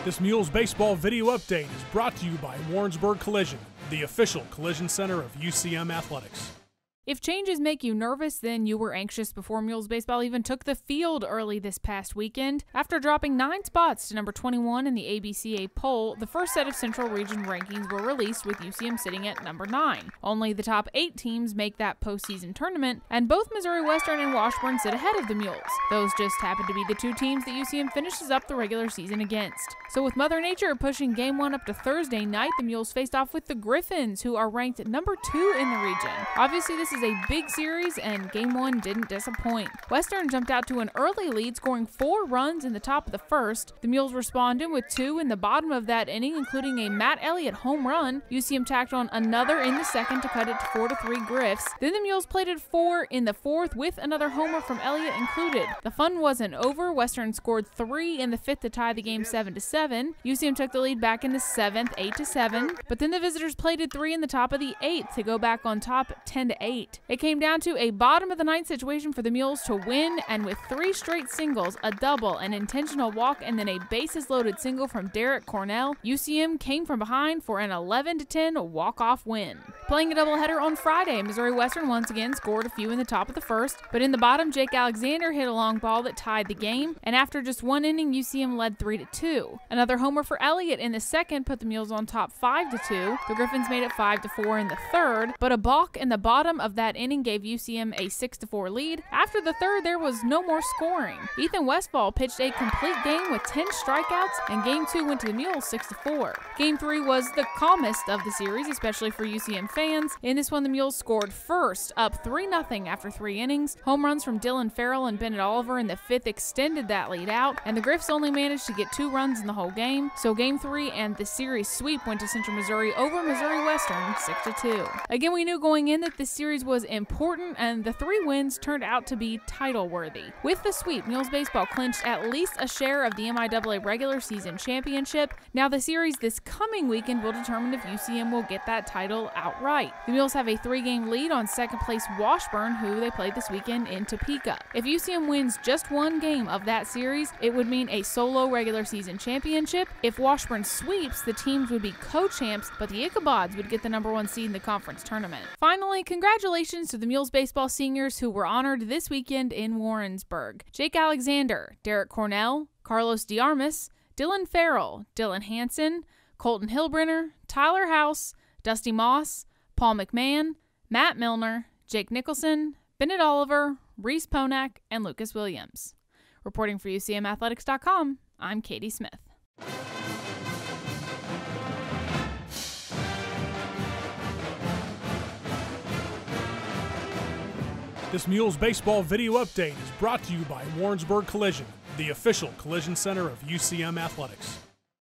This Mules Baseball video update is brought to you by Warrensburg Collision, the official collision center of UCM Athletics. If changes make you nervous, then you were anxious before Mules Baseball even took the field early this past weekend. After dropping 9 spots to number 21 in the ABCA poll, the first set of Central Region rankings were released with UCM sitting at number 9. Only the top 8 teams make that postseason tournament, and both Missouri Western and Washburn sit ahead of the Mules. Those just happen to be the 2 teams that UCM finishes up the regular season against. So with Mother Nature pushing Game 1 up to Thursday night, the Mules faced off with the Griffins, who are ranked at number 2 in the region. Obviously, this is a big series, and Game 1 didn't disappoint. Western jumped out to an early lead, scoring 4 runs in the top of the first. The Mules responded with 2 in the bottom of that inning, including a Matt Elliott home run. UCM tacked on another in the second to cut it to 4-3 Griffs. Then the Mules plated 4 in the fourth with another homer from Elliott included. The fun wasn't over. Western scored 3 in the fifth to tie the game 7-7. UCM took the lead back in the 7th, 8-7. But then the visitors plated 3 in the top of the 8th to go back on top 10-8. It came down to a bottom of the 9th situation for the Mules to win, and with 3 straight singles, a double, an intentional walk, and then a bases-loaded single from Derek Cornell, UCM came from behind for an 11-10 walk-off win. Playing a doubleheader on Friday, Missouri Western once again scored a few in the top of the first, but in the bottom, Jake Alexander hit a long ball that tied the game, and after just 1 inning, UCM led 3-2. Another homer for Elliott in the second put the Mules on top 5-2. The Griffins made it 5-4 in the third, but a balk in the bottom of that inning gave UCM a 6-4 lead. After the third, there was no more scoring. Ethan Westfall pitched a complete game with 10 strikeouts, and Game 2 went to the Mules 6-4. Game 3 was the calmest of the series, especially for UCM fans. In this one, the Mules scored first, up 3-0 after 3 innings. Home runs from Dylan Farrell and Bennett Oliver in the 5th extended that lead out, and the Griffs only managed to get 2 runs in the whole game. So Game 3 and the series sweep went to Central Missouri over Missouri Western 6-2. Again, we knew going in that this series was important, and the 3 wins turned out to be title-worthy. With the sweep, Mules Baseball clinched at least a share of the MIAA Regular Season Championship. Now, the series this coming weekend will determine if UCM will get that title outright. The Mules have a 3-game lead on second-place Washburn, who they played this weekend in Topeka. If UCM wins just 1 game of that series, it would mean a solo regular season championship. If Washburn sweeps, the teams would be co-champs, but the Ichabods would get the number 1 seed in the conference tournament. Finally, congratulations to the Mules Baseball seniors who were honored this weekend in Warrensburg. Jake Alexander, Derek Cornell, Carlos DeArmas, Dylan Farrell, Dylan Hansen, Colton Hillbrenner, Tyler House, Dusty Moss, Paul McMahon, Matt Milner, Jake Nicholson, Bennett Oliver, Reese Ponak, and Lucas Williams. Reporting for UCMathletics.com, I'm Katie Smith. This Mules Baseball video update is brought to you by Warrensburg Collision, the official collision center of UCM Athletics.